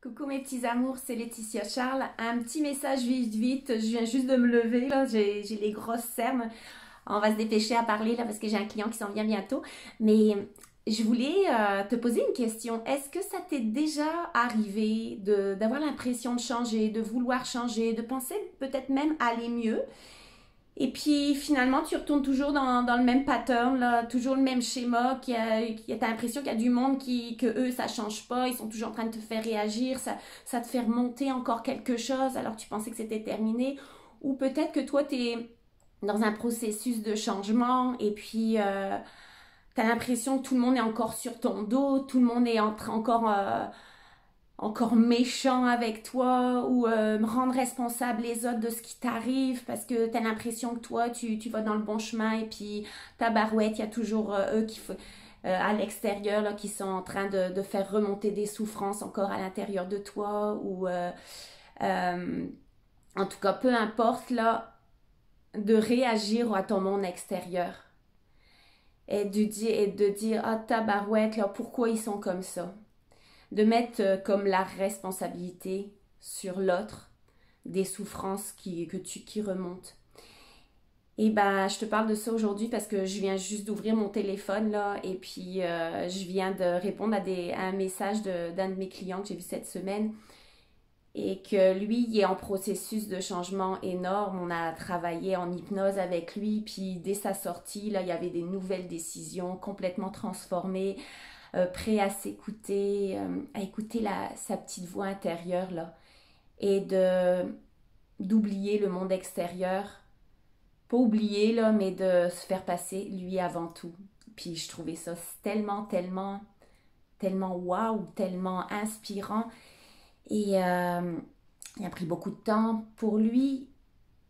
Coucou mes petits amours, c'est Laetitia Charles. Un petit message vite vite, je viens juste de me lever, là, j'ai les grosses cernes. On va se dépêcher à parler là parce que j'ai un client qui s'en vient bientôt. Mais je voulais te poser une question. Est-ce que ça t'est déjà arrivé d'avoir l'impression de changer, de vouloir changer, de penser peut-être même aller mieux? Et puis finalement, tu retournes toujours dans le même pattern, là, toujours le même schéma, t'as l'impression qu'il y a du monde que eux, ça change pas, ils sont toujours en train de te faire réagir, ça te fait remonter encore quelque chose alors que tu pensais que c'était terminé. Ou peut-être que toi, tu es dans un processus de changement et puis tu as l'impression que tout le monde est encore sur ton dos, tout le monde est encore méchant avec toi ou me rendre responsable les autres de ce qui t'arrive parce que tu as l'impression que toi, tu vas dans le bon chemin et puis ta barouette, il y a toujours eux à l'extérieur là, qui sont en train de faire remonter des souffrances encore à l'intérieur de toi ou euh, en tout cas, peu importe là, de réagir à ton monde extérieur et de dire ah tabarouette là pourquoi ils sont comme ça, de mettre comme la responsabilité sur l'autre des souffrances qui remontent. Et ben, je te parle de ça aujourd'hui parce que je viens juste d'ouvrir mon téléphone là et puis je viens de répondre à un message d'un de mes clients que j'ai vu cette semaine et que lui, il est en processus de changement énorme. On a travaillé en hypnose avec lui, puis dès sa sortie, là, il y avait des nouvelles décisions complètement transformées, prêt à s'écouter, à écouter sa petite voix intérieure là, et d'oublier le monde extérieur. Pas oublier là, mais de se faire passer lui avant tout. Puis je trouvais ça tellement, tellement, tellement waouh, tellement inspirant. Et il a pris beaucoup de temps pour lui.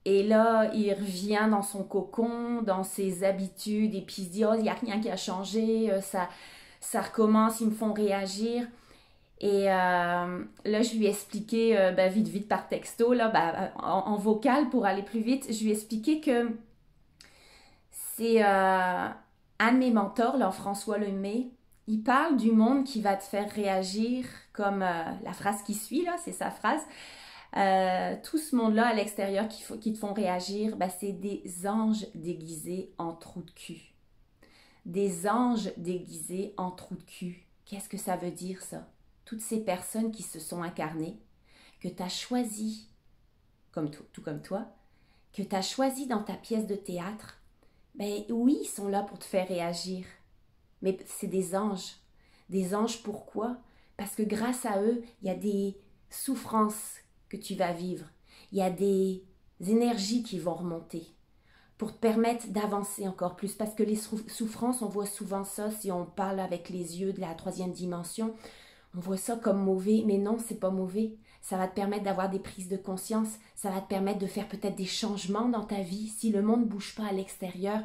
Et là, il revient dans son cocon, dans ses habitudes, et puis il se dit, oh, il n'y a rien qui a changé, ça recommence, ils me font réagir. Et là, je lui ai expliqué, vite, vite par texto, là, en vocal pour aller plus vite, je lui ai expliqué que c'est un de mes mentors, là, François Lemay. Il parle du monde qui va te faire réagir comme la phrase qui suit, là, c'est sa phrase. Tout ce monde-là à l'extérieur qui te font réagir, c'est des anges déguisés en trous de cul. Des anges déguisés en trous de cul. Qu'est-ce que ça veut dire ça? Toutes ces personnes qui se sont incarnées, que tu as choisies, tout comme toi, que tu as choisies dans ta pièce de théâtre, oui, ils sont là pour te faire réagir. Mais c'est des anges. Des anges pourquoi? Parce que grâce à eux, il y a des souffrances que tu vas vivre. Il y a des énergies qui vont remonter pour te permettre d'avancer encore plus. Parce que les souffrances, on voit souvent ça, si on parle avec les yeux de la troisième dimension, on voit ça comme mauvais, mais non, c'est pas mauvais. Ça va te permettre d'avoir des prises de conscience, ça va te permettre de faire peut-être des changements dans ta vie. Si le monde ne bouge pas à l'extérieur,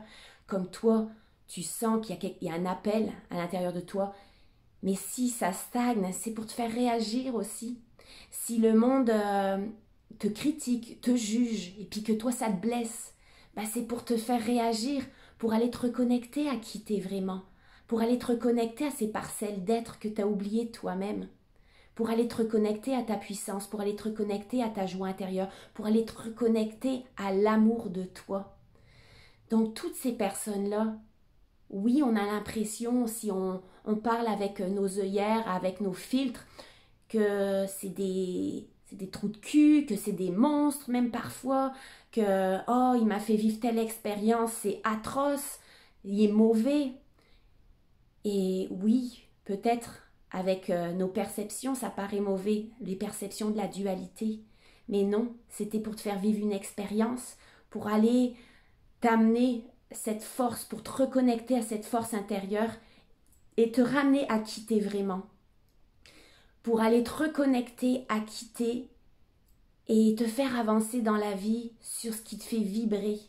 comme toi, tu sens qu'il y a un appel à l'intérieur de toi, mais si ça stagne, c'est pour te faire réagir aussi. Si le monde te critique, te juge, et puis que toi ça te blesse, c'est pour te faire réagir, pour aller te reconnecter à qui t'es vraiment, pour aller te reconnecter à ces parcelles d'être que tu as oubliées toi-même, pour aller te reconnecter à ta puissance, pour aller te reconnecter à ta joie intérieure, pour aller te reconnecter à l'amour de toi. Donc toutes ces personnes-là, oui, on a l'impression, si on parle avec nos œillères, avec nos filtres, que c'est des trous de cul, que c'est des monstres même parfois, que oh, il m'a fait vivre telle expérience, c'est atroce, il est mauvais. Et oui, peut-être avec nos perceptions, ça paraît mauvais, les perceptions de la dualité. Mais non, c'était pour te faire vivre une expérience, pour aller t'amener cette force, pour te reconnecter à cette force intérieure et te ramener à qui t'es vraiment. Pour aller te reconnecter à qui t'es et te faire avancer dans la vie sur ce qui te fait vibrer.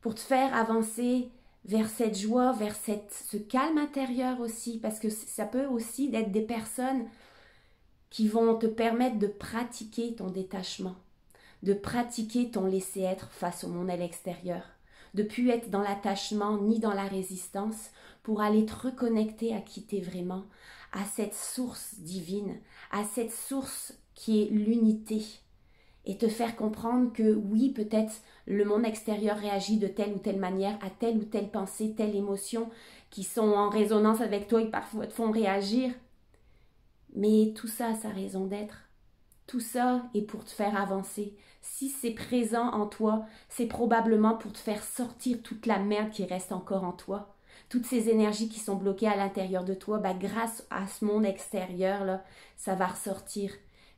Pour te faire avancer vers cette joie, vers ce calme intérieur aussi, parce que ça peut aussi être des personnes qui vont te permettre de pratiquer ton détachement, de pratiquer ton laisser-être face au monde à l'extérieur, de plus être dans l'attachement ni dans la résistance, pour aller te reconnecter à qui t'es vraiment, à cette source divine, à cette source qui est l'unité, et te faire comprendre que oui, peut-être le monde extérieur réagit de telle ou telle manière à telle ou telle pensée, telle émotion qui sont en résonance avec toi et parfois te font réagir. Mais tout ça a sa raison d'être. Tout ça est pour te faire avancer. Si c'est présent en toi, c'est probablement pour te faire sortir toute la merde qui reste encore en toi. Toutes ces énergies qui sont bloquées à l'intérieur de toi, grâce à ce monde extérieur, là, ça va ressortir.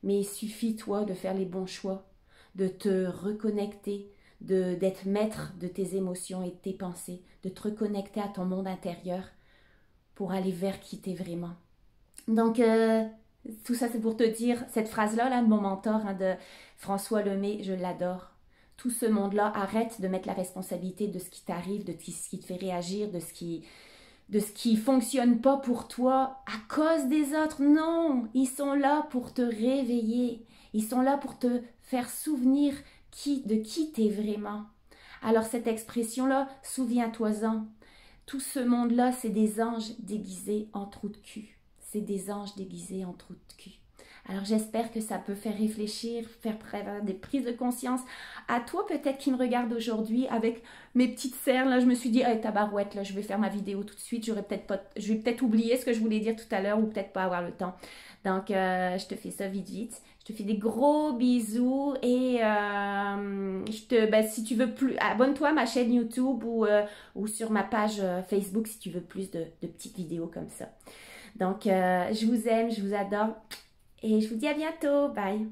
Mais il suffit, toi, de faire les bons choix, de te reconnecter, d'être maître de tes émotions et de tes pensées, de te reconnecter à ton monde intérieur pour aller vers qui t'es vraiment. Donc, tout ça, c'est pour te dire, cette phrase-là, là, de mon mentor, de François Lemay, je l'adore. Tout ce monde-là, arrête de mettre la responsabilité de ce qui t'arrive, de ce qui te fait réagir, de ce qui fonctionne pas pour toi à cause des autres. Non, ils sont là pour te réveiller. Ils sont là pour te faire souvenir de qui t'es vraiment. Alors cette expression-là, souviens-toi-en. Tout ce monde-là, c'est des anges déguisés en trous de cul. C'est des anges déguisés en trous de cul. Alors j'espère que ça peut faire réfléchir, faire des prises de conscience. À toi peut-être qui me regarde aujourd'hui avec mes petites cernes, là je me suis dit, hey, tabarouette, là je vais faire ma vidéo tout de suite, je vais peut-être oublier ce que je voulais dire tout à l'heure ou peut-être pas avoir le temps. Donc je te fais ça vite. Je te fais des gros bisous et si tu veux plus, abonne-toi à ma chaîne YouTube ou sur ma page Facebook si tu veux plus de petites vidéos comme ça. Donc je vous aime, je vous adore. Et je vous dis à bientôt. Bye.